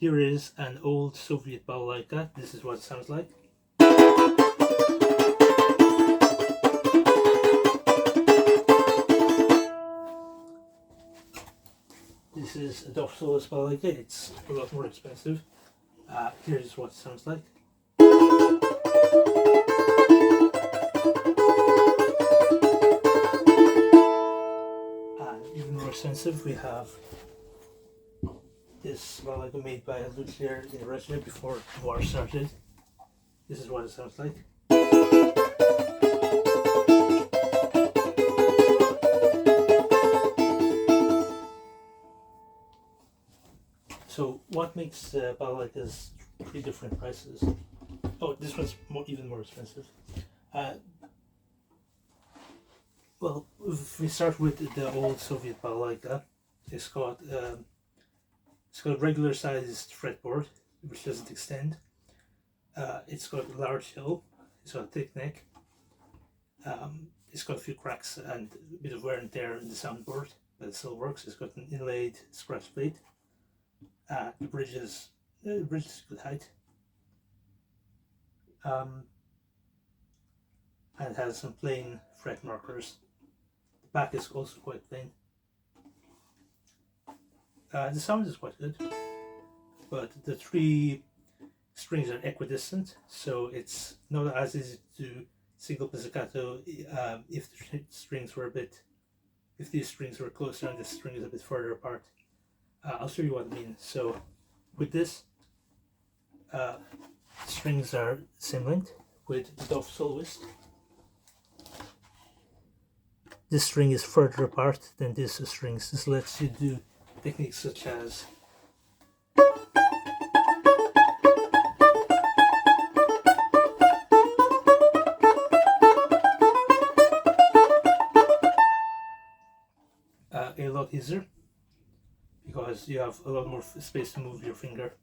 Here is an old Soviet balalaika. This is what it sounds like. This is a Duff soloist balalaika. It's a lot more expensive. Here's what it sounds like. And even more expensive, we have this balalaika made by a luthier in Russia before the war started. This is what it sounds like. So what makes balalaikas three different prices? Oh, this one's even more expensive. Well, if we start with the old Soviet balalaika, it's got regular sized fretboard, which doesn't extend. It's got a large hill. It's got a thick neck. It's got a few cracks and a bit of wear and tear in the soundboard, but it still works. It's got an inlaid scratch plate. The bridge is good height. And it has some plain fret markers. The back is also quite plain. The sound is quite good, but the three strings are equidistant, so it's not as easy to do single pizzicato if the strings were if these strings were closer and the string is a bit further apart. I'll show you what I mean. So with this, strings are same length. With the Duff soloist, this string is further apart than these strings. This lets you do techniques such as a lot easier, because you have a lot more space to move your finger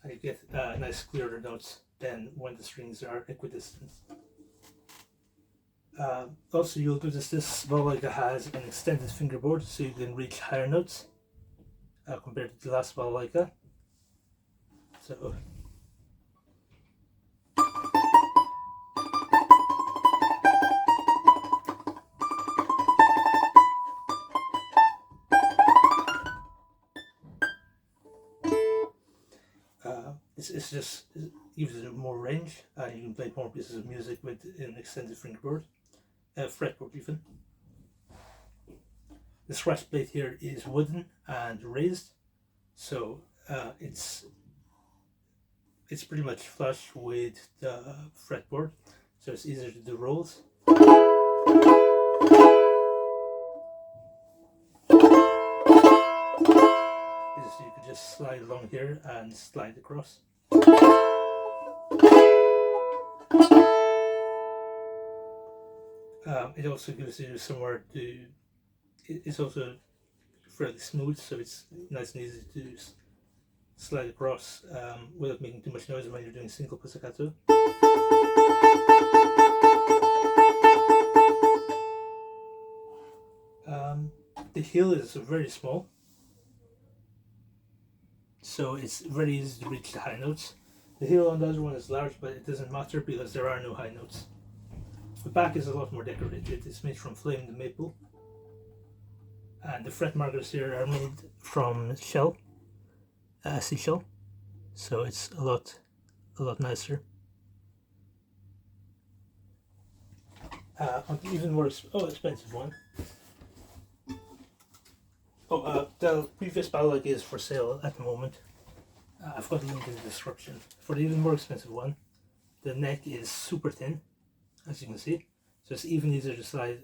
and you get nice clearer notes than when the strings are equidistant. Also, you'll notice this balalaika has an extended fingerboard, so you can reach higher notes compared to the last balalaika. So it gives it more range, and you can play more pieces of music with an extended fingerboard, fretboard even. The scratch plate here is wooden and raised, so it's pretty much flush with the fretboard, so it's easier to do rolls. So you could just slide along here and slide across. It also gives you somewhere to. It's also fairly smooth, so it's nice and easy to slide across without making too much noise when you're doing single pizzicato. The heel is very small, so it's very easy to reach the high notes. The heel on the other one is large, but it doesn't matter because there are no high notes. The back is a lot more decorated. It's made from flamed maple, and the fret markers here are made from seashell, so it's a lot nicer. On the even more expensive one. The previous balalaika is for sale at the moment. I've got a link in the description. For the even more expensive one, the neck is super thin, as you can see, so it's even easier to slide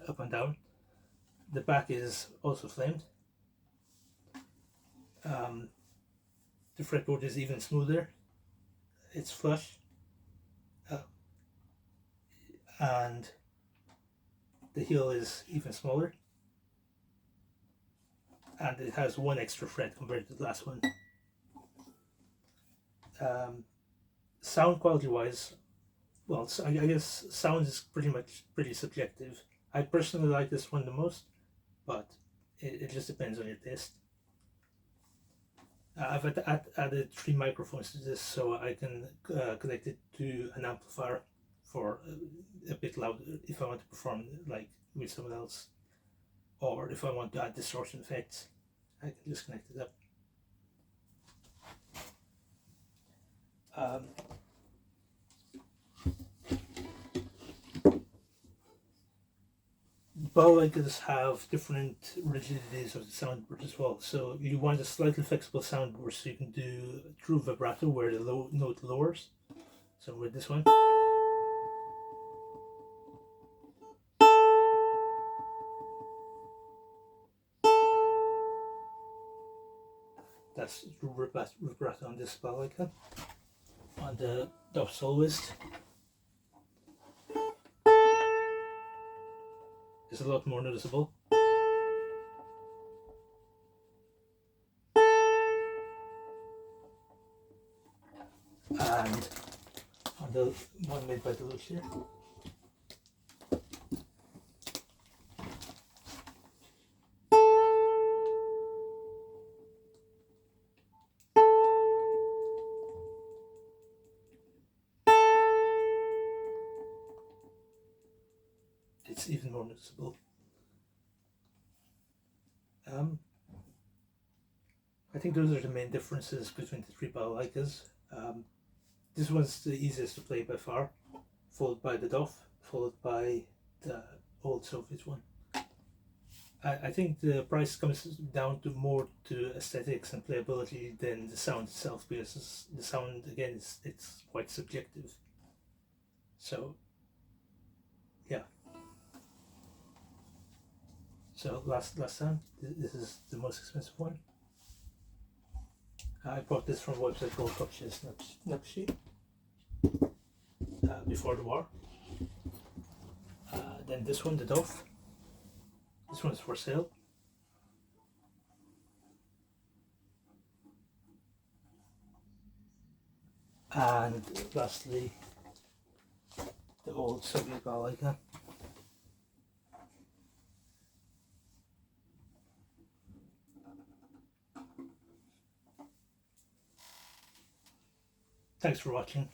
up and down. The back is also flamed. The fretboard is even smoother. It's flush, and the heel is even smaller, and it has one extra fret compared to the last one. Sound quality wise, well, I guess sound is pretty subjective. I personally like this one the most, but it just depends on your taste. I've added 3 microphones to this so I can connect it to an amplifier for a bit louder if I want to perform like with someone else, or if I want to add distortion effects, I can just connect it up. Balalaikas have different rigidities of the soundboard as well. So you want a slightly flexible soundboard so you can do true vibrato where the low note lowers. So with this one, that's true vibrato on this Balalaika. On the Dove Soloist, it's a lot more noticeable. And on the one made by Deluxe here, it's even more noticeable. I think those are the main differences between the 3 Balalaikas. This one's the easiest to play by far, followed by the Dove, followed by the old Soviet one. I think the price comes down to more to aesthetics and playability than the sound itself, because the sound, again, it's quite subjective. So yeah. So last time, this is the most expensive one. I bought this from a website called Napshi before the war. Then this one, the Dove. This one's for sale. And lastly, the old Soviet Balalaika. Thanks for watching.